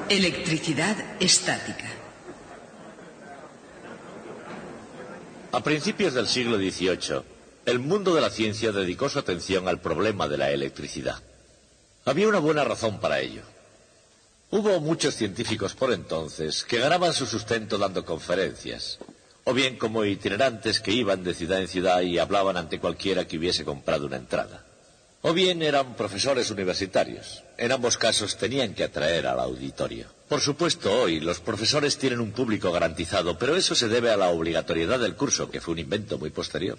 Electricidad estática. A principios del siglo XVIII, el mundo de la ciencia dedicó su atención al problema de la electricidad. Había una buena razón para ello. Hubo muchos científicos por entonces que ganaban su sustento dando conferencias, o bien como itinerantes que iban de ciudad en ciudad y hablaban ante cualquiera que hubiese comprado una entrada. O bien eran profesores universitarios. En ambos casos tenían que atraer al auditorio. Por supuesto, hoy los profesores tienen un público garantizado, pero eso se debe a la obligatoriedad del curso, que fue un invento muy posterior.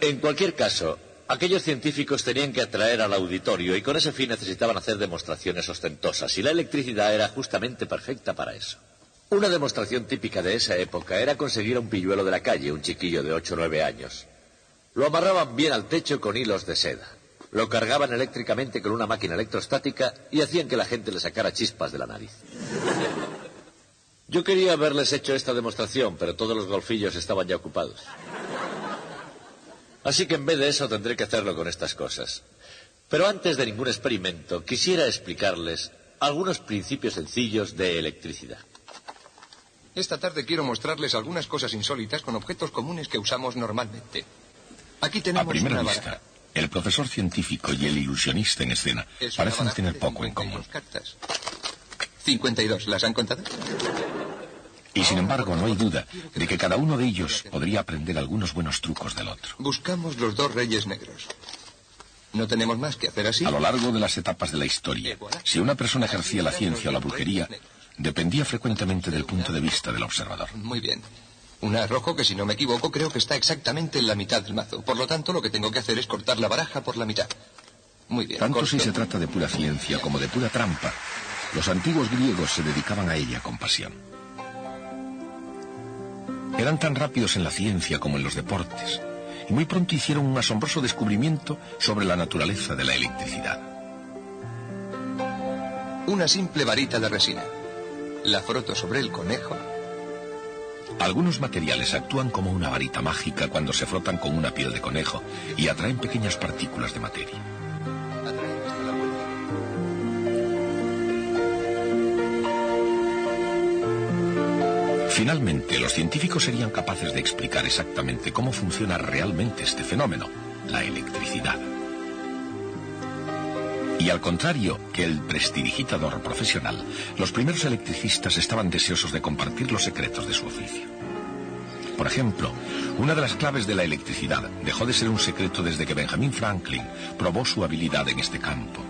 En cualquier caso, aquellos científicos tenían que atraer al auditorio y con ese fin necesitaban hacer demostraciones ostentosas, y la electricidad era justamente perfecta para eso. Una demostración típica de esa época era conseguir a un pilluelo de la calle, un chiquillo de 8 o 9 años. Lo amarraban bien al techo con hilos de seda. Lo cargaban eléctricamente con una máquina electrostática y hacían que la gente le sacara chispas de la nariz. Yo quería haberles hecho esta demostración, pero todos los golfillos estaban ya ocupados. Así que en vez de eso tendré que hacerlo con estas cosas. Pero antes de ningún experimento, quisiera explicarles algunos principios sencillos de electricidad. Esta tarde quiero mostrarles algunas cosas insólitas con objetos comunes que usamos normalmente. Aquí tenemos a primera una vista, baraja. el profesor científico y el ilusionista en escena parecen tener poco en común. Cartas. 52, ¿las han contado? Y sin embargo, no hay duda de que cada uno de ellos podría aprender algunos buenos trucos del otro. Buscamos los 2 reyes negros. No tenemos más que hacer así. A lo largo de las etapas de la historia, si una persona ejercía la ciencia o la brujería, dependía frecuentemente del punto de vista del observador. Muy bien. Un as rojo que, si no me equivoco, creo que está exactamente en la mitad del mazo. Por lo tanto, lo que tengo que hacer es cortar la baraja por la mitad. Muy bien. Tanto corto. si se trata de pura ciencia como de pura trampa, los antiguos griegos se dedicaban a ella con pasión. Eran tan rápidos en la ciencia como en los deportes, y muy pronto hicieron un asombroso descubrimiento sobre la naturaleza de la electricidad. Una simple varita de resina. La froto sobre el conejo. Algunos materiales actúan como una varita mágica cuando se frotan con una piel de conejo y atraen pequeñas partículas de materia. Finalmente, los científicos serían capaces de explicar exactamente cómo funciona realmente este fenómeno, la electricidad. Y al contrario que el prestidigitador profesional, los primeros electricistas estaban deseosos de compartir los secretos de su oficio. Por ejemplo, una de las claves de la electricidad dejó de ser un secreto desde que Benjamin Franklin probó su habilidad en este campo.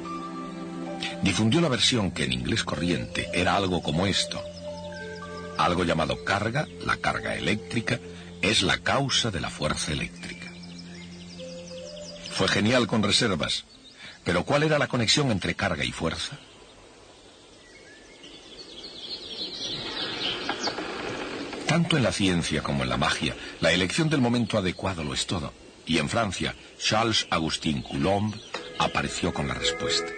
Difundió la versión que en inglés corriente era algo como esto: algo llamado carga, la carga eléctrica, es la causa de la fuerza eléctrica. Fue genial con reservas. Pero ¿cuál era la conexión entre carga y fuerza? Tanto en la ciencia como en la magia, la elección del momento adecuado lo es todo. Y en Francia, Charles-Augustin Coulomb apareció con la respuesta.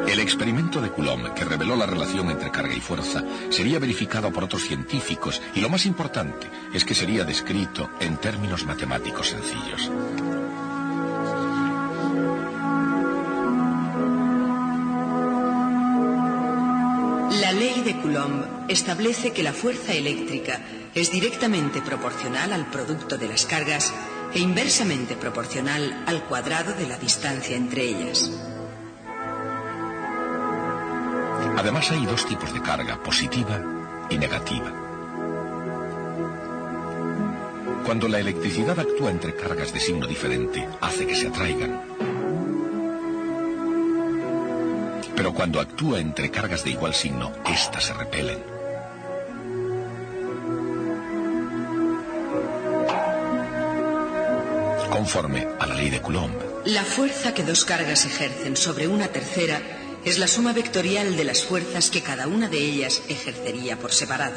El experimento de Coulomb, que reveló la relación entre carga y fuerza, sería verificado por otros científicos, y lo más importante es que sería descrito en términos matemáticos sencillos. La ley de Coulomb establece que la fuerza eléctrica es directamente proporcional al producto de las cargas e inversamente proporcional al cuadrado de la distancia entre ellas. Además, hay 2 tipos de carga, positiva y negativa. Cuando la electricidad actúa entre cargas de signo diferente, hace que se atraigan. Pero cuando actúa entre cargas de igual signo, éstas se repelen. Conforme a la ley de Coulomb, la fuerza que 2 cargas ejercen sobre una tercera es la suma vectorial de las fuerzas que cada una de ellas ejercería por separado.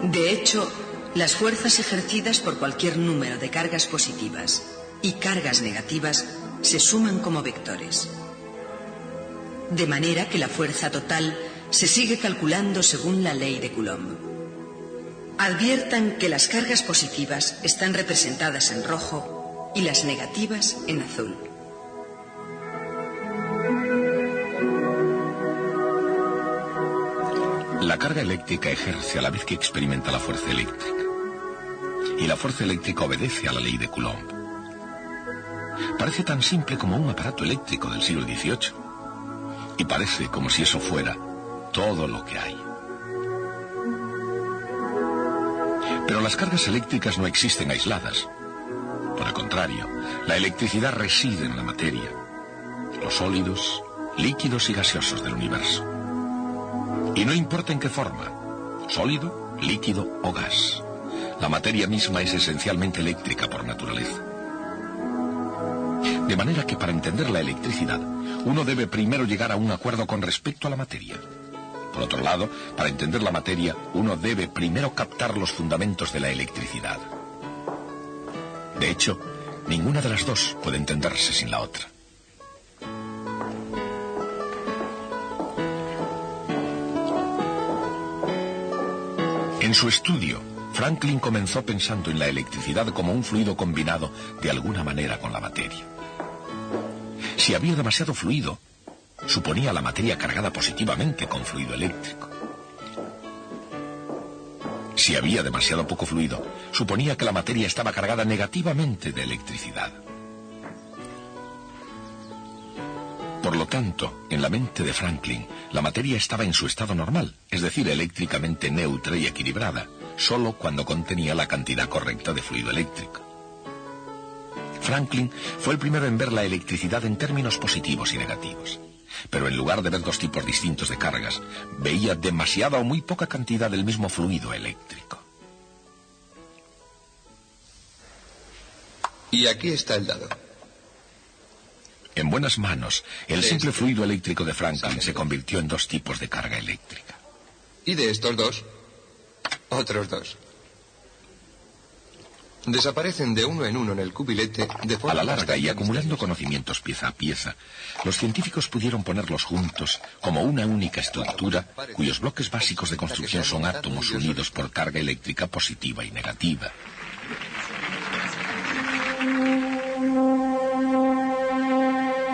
De hecho, las fuerzas ejercidas por cualquier número de cargas positivas y cargas negativas se suman como vectores. De manera que la fuerza total se sigue calculando según la ley de Coulomb. Adviertan que las cargas positivas están representadas en rojo y las negativas en azul. La carga eléctrica ejerce a la vez que experimenta la fuerza eléctrica. Y la fuerza eléctrica obedece a la ley de Coulomb. Parece tan simple como un aparato eléctrico del siglo XVIII. Y parece como si eso fuera todo lo que hay. Pero las cargas eléctricas no existen aisladas. Por el contrario, la electricidad reside en la materia, los sólidos, líquidos y gaseosos del universo. Y no importa en qué forma, sólido, líquido o gas, la materia misma es esencialmente eléctrica por naturaleza. De manera que para entender la electricidad, uno debe primero llegar a un acuerdo con respecto a la materia. Por otro lado, para entender la materia, uno debe primero captar los fundamentos de la electricidad. De hecho, ninguna de las dos puede entenderse sin la otra. En su estudio, Franklin comenzó pensando en la electricidad como un fluido combinado de alguna manera con la materia. Si había demasiado fluido, suponía la materia cargada positivamente con fluido eléctrico. Si había demasiado poco fluido, suponía que la materia estaba cargada negativamente de electricidad. Por lo tanto, en la mente de Franklin, la materia estaba en su estado normal, es decir, eléctricamente neutra y equilibrada, solo cuando contenía la cantidad correcta de fluido eléctrico. Franklin fue el primero en ver la electricidad en términos positivos y negativos. Pero en lugar de ver dos tipos distintos de cargas, veía demasiada o muy poca cantidad del mismo fluido eléctrico. Y aquí está el dado. En buenas manos, el simple fluido eléctrico de Franklin se convirtió en dos tipos de carga eléctrica. Y de estos dos, otros dos. Desaparecen de uno en uno en el cubilete de forma... A la larga y acumulando conocimientos pieza a pieza, los científicos pudieron ponerlos juntos como una única estructura cuyos bloques básicos de construcción son átomos unidos por carga eléctrica positiva y negativa.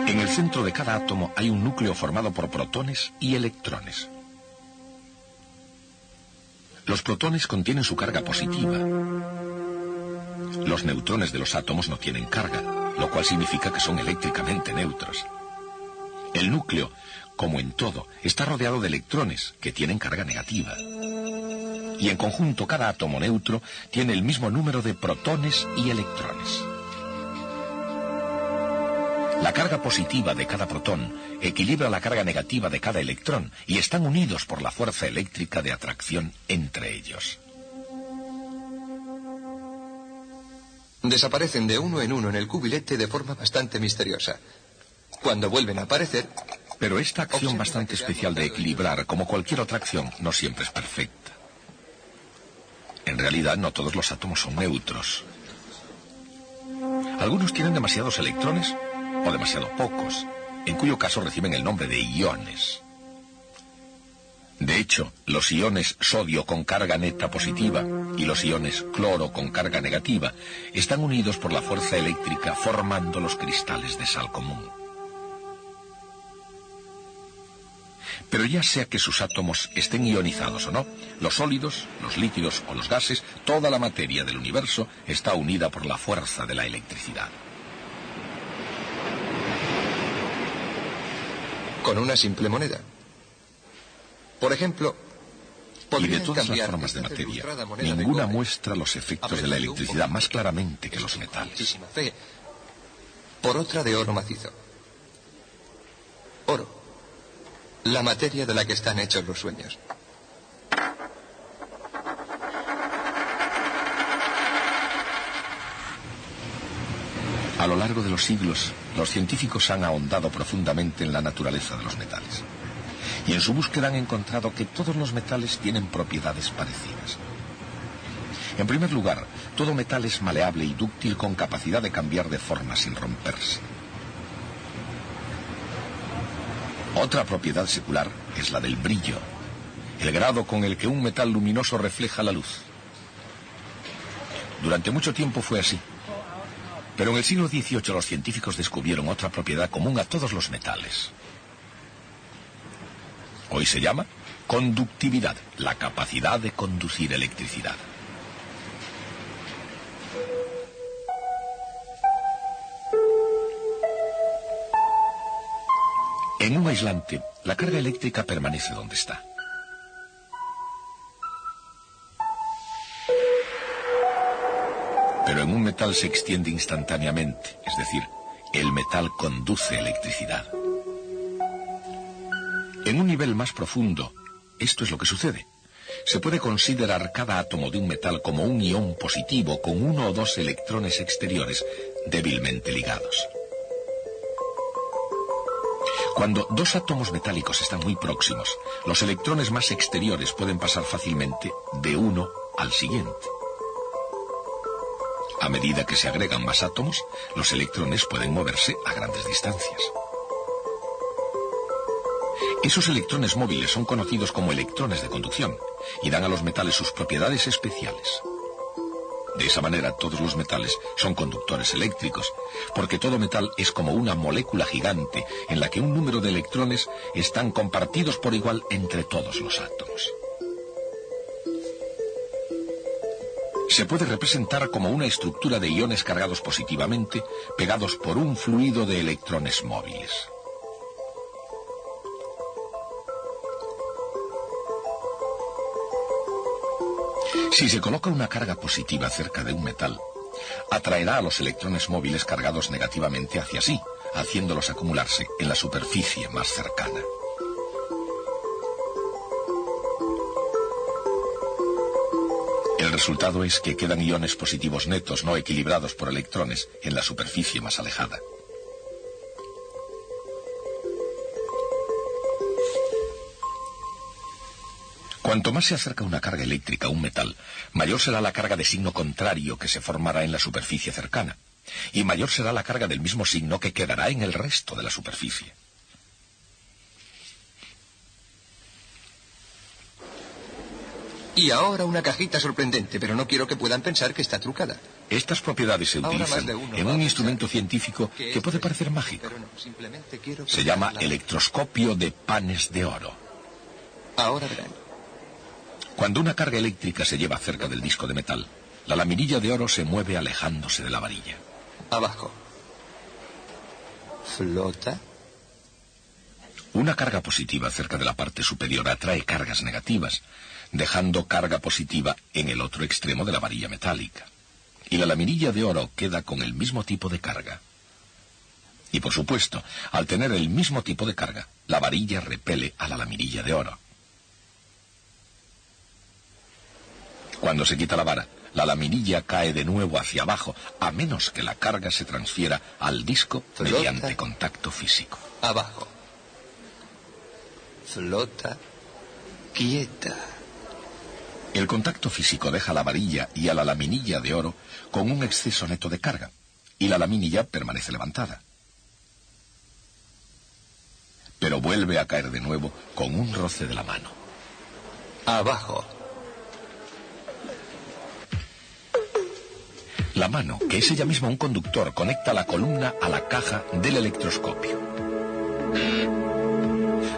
En el centro de cada átomo hay un núcleo formado por protones y electrones. Los protones contienen su carga positiva. Los neutrones de los átomos no tienen carga, lo cual significa que son eléctricamente neutros. El núcleo, como en todo, está rodeado de electrones que tienen carga negativa. Y en conjunto, cada átomo neutro tiene el mismo número de protones y electrones. La carga positiva de cada protón equilibra la carga negativa de cada electrón y están unidos por la fuerza eléctrica de atracción entre ellos. Desaparecen de uno en uno en el cubilete de forma bastante misteriosa. Cuando vuelven a aparecer... Pero esta acción bastante especial de equilibrar, como cualquier otra acción, no siempre es perfecta. En realidad, no todos los átomos son neutros. Algunos tienen demasiados electrones o demasiado pocos, en cuyo caso reciben el nombre de iones. De hecho, los iones sodio con carga neta positiva y los iones cloro con carga negativa están unidos por la fuerza eléctrica formando los cristales de sal común. Pero ya sea que sus átomos estén ionizados o no, los sólidos, los líquidos o los gases, toda la materia del universo está unida por la fuerza de la electricidad. Con una simple moneda. Por ejemplo, y de todas las formas de materia, ninguna muestra los efectos de la electricidad más claramente que los metales. Por otra de oro macizo. Oro. La materia de la que están hechos los sueños. A lo largo de los siglos, los científicos han ahondado profundamente en la naturaleza de los metales. Y en su búsqueda han encontrado que todos los metales tienen propiedades parecidas. En primer lugar, todo metal es maleable y dúctil con capacidad de cambiar de forma sin romperse. Otra propiedad secular es la del brillo, el grado con el que un metal luminoso refleja la luz. Durante mucho tiempo fue así. Pero en el siglo XVIII los científicos descubrieron otra propiedad común a todos los metales. Hoy se llama conductividad, la capacidad de conducir electricidad. En un aislante, la carga eléctrica permanece donde está. Pero en un metal se extiende instantáneamente, es decir, el metal conduce electricidad. En un nivel más profundo, esto es lo que sucede. Se puede considerar cada átomo de un metal como un ion positivo con 1 o 2 electrones exteriores débilmente ligados. Cuando 2 átomos metálicos están muy próximos, los electrones más exteriores pueden pasar fácilmente de uno al siguiente. A medida que se agregan más átomos, los electrones pueden moverse a grandes distancias. Esos electrones móviles son conocidos como electrones de conducción y dan a los metales sus propiedades especiales. De esa manera, todos los metales son conductores eléctricos, porque todo metal es como una molécula gigante en la que un número de electrones están compartidos por igual entre todos los átomos. Se puede representar como una estructura de iones cargados positivamente, pegados por un fluido de electrones móviles. Si se coloca una carga positiva cerca de un metal, atraerá a los electrones móviles cargados negativamente hacia sí, haciéndolos acumularse en la superficie más cercana. El resultado es que quedan iones positivos netos no equilibrados por electrones en la superficie más alejada. Cuanto más se acerca una carga eléctrica a un metal, mayor será la carga de signo contrario que se formará en la superficie cercana, y mayor será la carga del mismo signo que quedará en el resto de la superficie. Y ahora una cajita sorprendente, pero no quiero que puedan pensar que está trucada. Estas propiedades se utilizan en un instrumento científico que puede parecer mágico. Se llama electroscopio de panes de oro. Ahora verán. Cuando una carga eléctrica se lleva cerca del disco de metal, la laminilla de oro se mueve alejándose de la varilla. Abajo. Flota. Una carga positiva cerca de la parte superior atrae cargas negativas, dejando carga positiva en el otro extremo de la varilla metálica. Y la laminilla de oro queda con el mismo tipo de carga. Y por supuesto, al tener el mismo tipo de carga, la varilla repele a la laminilla de oro. Cuando se quita la vara, la laminilla cae de nuevo hacia abajo, a menos que la carga se transfiera al disco mediante contacto físico. Abajo. Flota. Quieta. El contacto físico deja la varilla y a la laminilla de oro con un exceso neto de carga, y la laminilla permanece levantada. Pero vuelve a caer de nuevo con un roce de la mano. Abajo. La mano, que es ella misma un conductor, conecta la columna a la caja del electroscopio.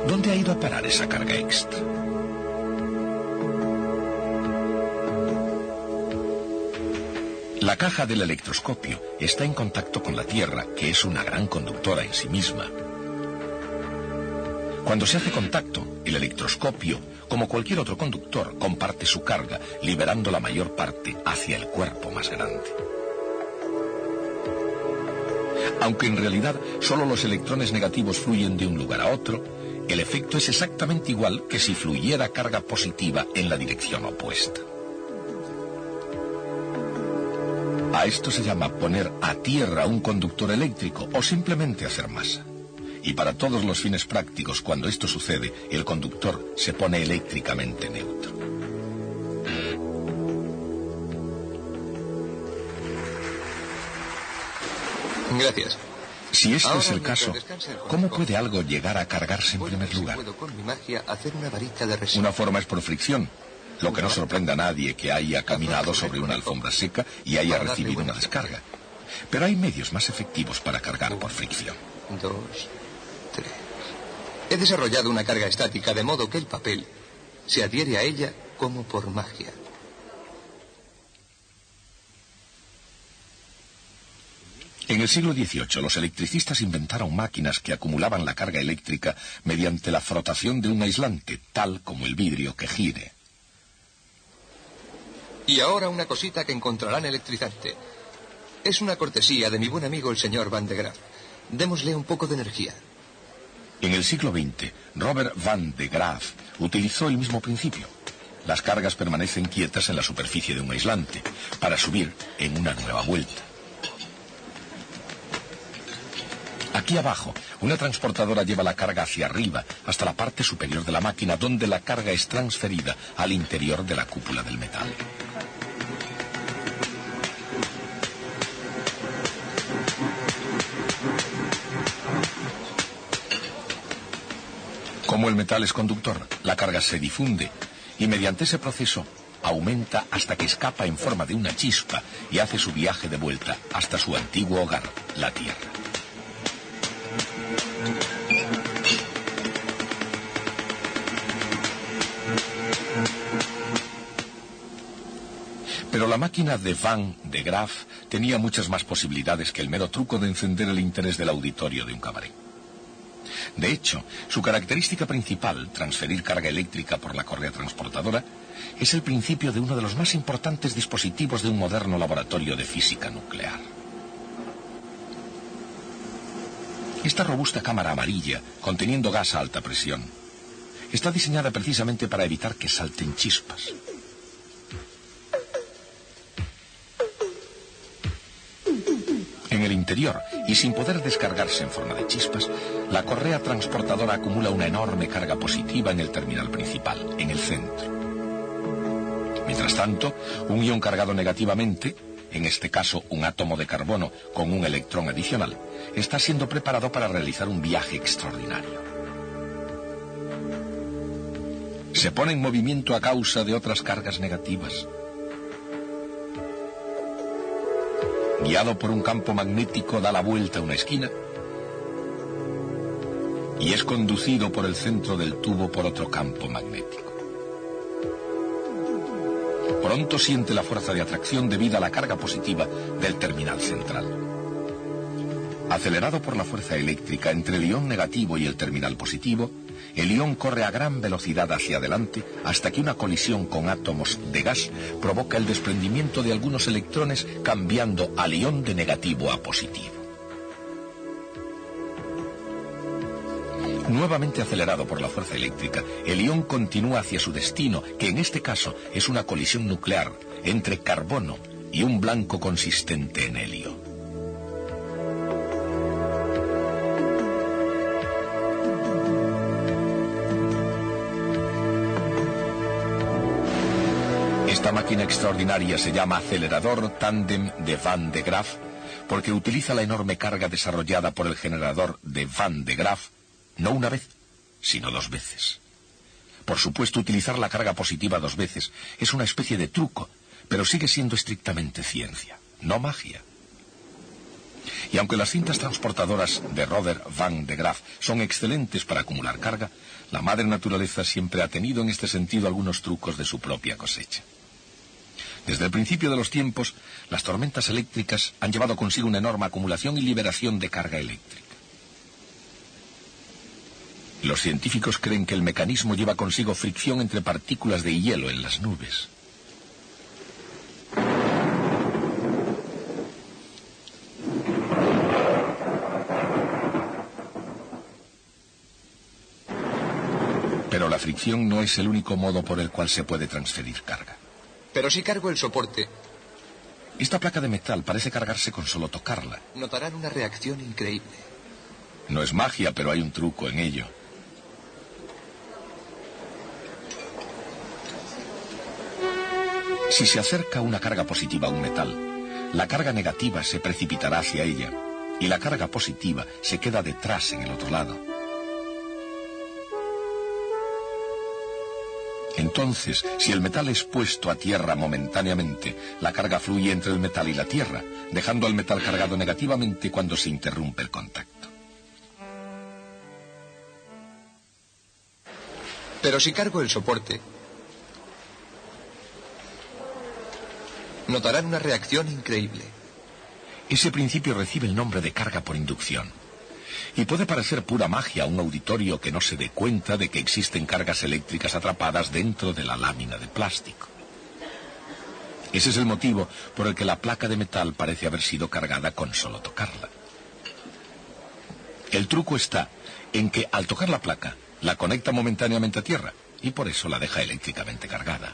¿Dónde ha ido a parar esa carga extra? La caja del electroscopio está en contacto con la Tierra, que es una gran conductora en sí misma. Cuando se hace contacto, el electroscopio, como cualquier otro conductor, comparte su carga, liberando la mayor parte hacia el cuerpo más grande. Aunque en realidad solo los electrones negativos fluyen de un lugar a otro, el efecto es exactamente igual que si fluyera carga positiva en la dirección opuesta. A esto se llama poner a tierra un conductor eléctrico o simplemente hacer masa. Y para todos los fines prácticos, cuando esto sucede, el conductor se pone eléctricamente neutro. Gracias. Si este es el caso, ¿cómo puede algo llegar a cargarse en primer lugar? Puedo con mi magia hacer una varita de resina. Una forma es por fricción. lo que no sorprende a nadie que haya caminado sobre una alfombra seca y haya recibido una descarga. Pero hay medios más efectivos para cargar por fricción. 2, 3. He desarrollado una carga estática de modo que el papel se adhiere a ella como por magia. En el siglo XVIII, los electricistas inventaron máquinas que acumulaban la carga eléctrica mediante la frotación de un aislante, tal como el vidrio que gire. Y ahora una cosita que encontrarán electrizante. Es una cortesía de mi buen amigo el señor Van de Graaff. Démosle un poco de energía. En el siglo XX, Robert Van de Graaff utilizó el mismo principio. Las cargas permanecen quietas en la superficie de un aislante para subir en una nueva vuelta. Aquí abajo, una transportadora lleva la carga hacia arriba, hasta la parte superior de la máquina, donde la carga es transferida al interior de la cúpula del metal. Como el metal es conductor, la carga se difunde y mediante ese proceso aumenta hasta que escapa en forma de una chispa y hace su viaje de vuelta hasta su antiguo hogar, la Tierra. Pero la máquina de Van de Graaff tenía muchas más posibilidades que el mero truco de encender el interés del auditorio de un cabaret. De hecho, su característica principal, transferir carga eléctrica por la correa transportadora, es el principio de uno de los más importantes dispositivos de un moderno laboratorio de física nuclear. Esta robusta cámara amarilla, conteniendo gas a alta presión, está diseñada precisamente para evitar que salten chispas. En el interior, y sin poder descargarse en forma de chispas, la correa transportadora acumula una enorme carga positiva en el terminal principal, en el centro. Mientras tanto, un ion cargado negativamente, en este caso un átomo de carbono con un electrón adicional, está siendo preparado para realizar un viaje extraordinario. Se pone en movimiento a causa de otras cargas negativas. Guiado por un campo magnético, da la vuelta a una esquina y es conducido por el centro del tubo por otro campo magnético. Pronto siente la fuerza de atracción debido a la carga positiva del terminal central. Acelerado por la fuerza eléctrica entre el ion negativo y el terminal positivo, el ion corre a gran velocidad hacia adelante hasta que una colisión con átomos de gas provoca el desprendimiento de algunos electrones, cambiando al ion de negativo a positivo. Nuevamente acelerado por la fuerza eléctrica, el ion continúa hacia su destino, que en este caso es una colisión nuclear entre carbono y un blanco consistente en helio. Esta máquina extraordinaria se llama acelerador tándem de Van de Graaff porque utiliza la enorme carga desarrollada por el generador de Van de Graaff no una vez, sino 2 veces. Por supuesto, utilizar la carga positiva 2 veces es una especie de truco, pero sigue siendo estrictamente ciencia, no magia. Y aunque las cintas transportadoras de Robert Van de Graaff son excelentes para acumular carga, la madre naturaleza siempre ha tenido en este sentido algunos trucos de su propia cosecha. Desde el principio de los tiempos, las tormentas eléctricas han llevado consigo una enorme acumulación y liberación de carga eléctrica. Los científicos creen que el mecanismo lleva consigo fricción entre partículas de hielo en las nubes. Pero la fricción no es el único modo por el cual se puede transferir carga. Pero si cargo el soporte... Esta placa de metal parece cargarse con solo tocarla. Notarán una reacción increíble. No es magia, pero hay un truco en ello. Si se acerca una carga positiva a un metal, la carga negativa se precipitará hacia ella y la carga positiva se queda detrás en el otro lado. Entonces, si el metal es puesto a tierra momentáneamente, la carga fluye entre el metal y la tierra, dejando al metal cargado negativamente cuando se interrumpe el contacto. Pero si cargo el soporte, notarán una reacción increíble. Ese principio recibe el nombre de carga por inducción. Y puede parecer pura magia a un auditorio que no se dé cuenta de que existen cargas eléctricas atrapadas dentro de la lámina de plástico. Ese es el motivo por el que la placa de metal parece haber sido cargada con solo tocarla. El truco está en que al tocar la placa, la conecta momentáneamente a tierra y por eso la deja eléctricamente cargada.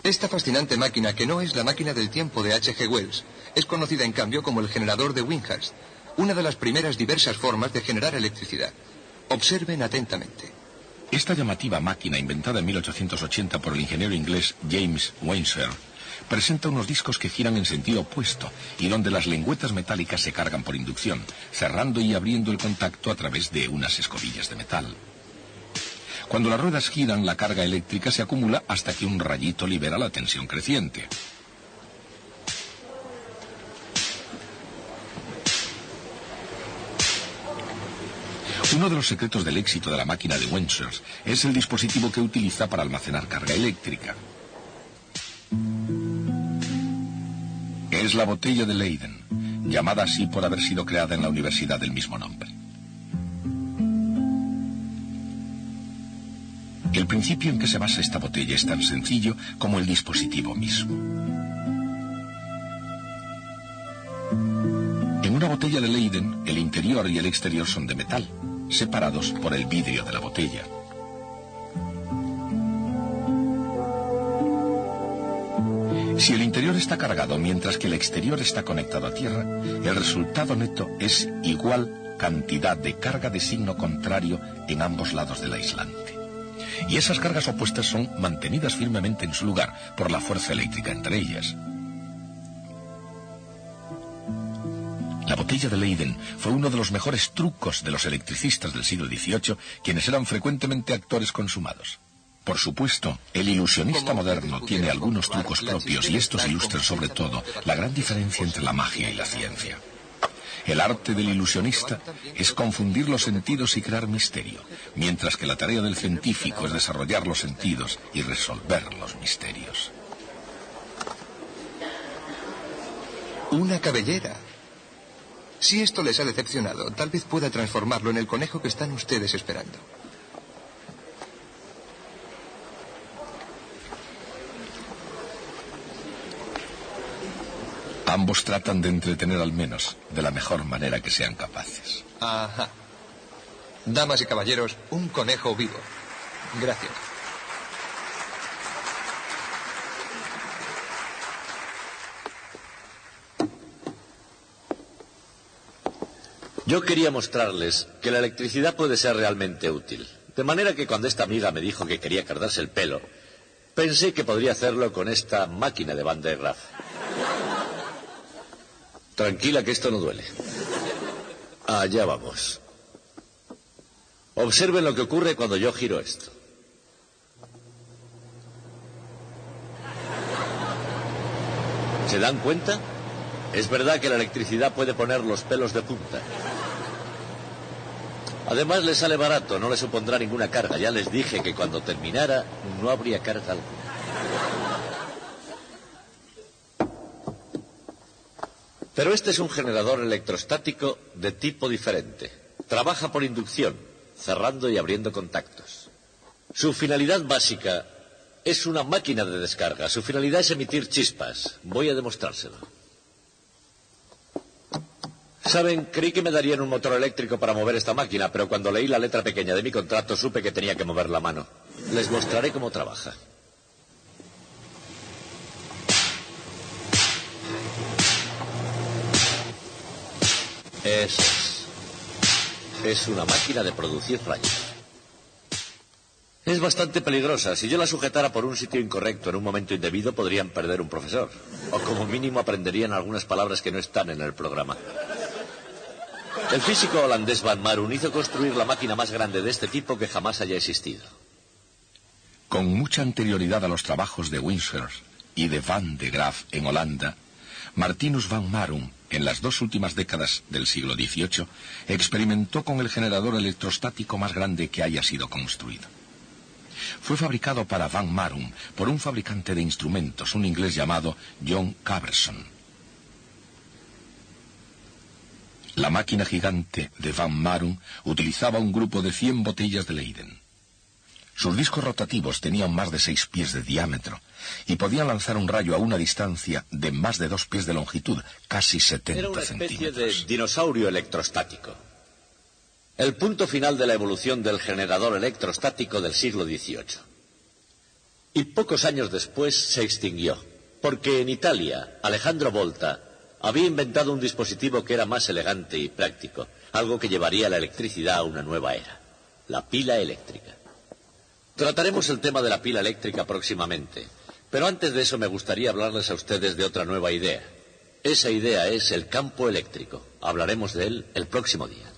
Esta fascinante máquina, que no es la máquina del tiempo de H.G. Wells, es conocida en cambio como el generador de Winghurst, una de las primeras diversas formas de generar electricidad. Observen atentamente. Esta llamativa máquina, inventada en 1880 por el ingeniero inglés James Wainsworth, presenta unos discos que giran en sentido opuesto y donde las lengüetas metálicas se cargan por inducción, cerrando y abriendo el contacto a través de unas escobillas de metal. Cuando las ruedas giran, la carga eléctrica se acumula hasta que un rayito libera la tensión creciente. Uno de los secretos del éxito de la máquina de Wainsworth es el dispositivo que utiliza para almacenar carga eléctrica. Es la botella de Leyden, llamada así por haber sido creada en la universidad del mismo nombre. El principio en que se basa esta botella es tan sencillo como el dispositivo mismo. En una botella de Leyden, el interior y el exterior son de metal, separados por el vidrio de la botella. Si el interior está cargado mientras que el exterior está conectado a tierra, el resultado neto es igual cantidad de carga de signo contrario en ambos lados del aislante. Y esas cargas opuestas son mantenidas firmemente en su lugar por la fuerza eléctrica entre ellas. La botella de Leyden fue uno de los mejores trucos de los electricistas del siglo XVIII, quienes eran frecuentemente actores consumados. Por supuesto, el ilusionista moderno tiene algunos trucos propios y estos ilustran sobre todo la gran diferencia entre la magia y la ciencia. El arte del ilusionista es confundir los sentidos y crear misterio, mientras que la tarea del científico es desarrollar los sentidos y resolver los misterios. Una cabellera. Si esto les ha decepcionado, tal vez pueda transformarlo en el conejo que están ustedes esperando. Ambos tratan de entretener al menos de la mejor manera que sean capaces. Ajá. Damas y caballeros, un conejo vivo. Gracias. Yo quería mostrarles que la electricidad puede ser realmente útil. De manera que cuando esta amiga me dijo que quería cortarse el pelo, pensé que podría hacerlo con esta máquina de Van de Graaff. Tranquila que esto no duele. Allá vamos. Observen lo que ocurre cuando yo giro esto. ¿Se dan cuenta? Es verdad que la electricidad puede poner los pelos de punta. Además les sale barato, no les supondrá ninguna carga. Ya les dije que cuando terminara no habría carga alguna. Pero este es un generador electrostático de tipo diferente. Trabaja por inducción, cerrando y abriendo contactos. Su finalidad básica es una máquina de descarga. Su finalidad es emitir chispas. Voy a demostrárselo. Saben, creí que me darían un motor eléctrico para mover esta máquina, pero cuando leí la letra pequeña de mi contrato supe que tenía que mover la mano. Les mostraré cómo trabaja. Eso es. Es una máquina de producir rayos. Es bastante peligrosa. Si yo la sujetara por un sitio incorrecto en un momento indebido, podrían perder un profesor. O como mínimo aprenderían algunas palabras que no están en el programa. El físico holandés Van Marum hizo construir la máquina más grande de este tipo que jamás haya existido. Con mucha anterioridad a los trabajos de Windsorst y de Van de Graaff en Holanda, Martinus Van Marum, en las 2 últimas décadas del siglo XVIII, experimentó con el generador electrostático más grande que haya sido construido. Fue fabricado para Van Marum por un fabricante de instrumentos, un inglés llamado John Caberson. La máquina gigante de Van Marum utilizaba un grupo de 100 botellas de Leyden. Sus discos rotativos tenían más de 6 pies de diámetro y podían lanzar un rayo a una distancia de más de 2 pies de longitud, casi 70 Era una especie centímetros. de dinosaurio electrostático. El punto final de la evolución del generador electrostático del siglo XVIII. Y pocos años después se extinguió, porque en Italia, Alejandro Volta había inventado un dispositivo que era más elegante y práctico, algo que llevaría la electricidad a una nueva era, la pila eléctrica. Trataremos el tema de la pila eléctrica próximamente, pero antes de eso me gustaría hablarles a ustedes de otra nueva idea. Esa idea es el campo eléctrico. Hablaremos de él el próximo día.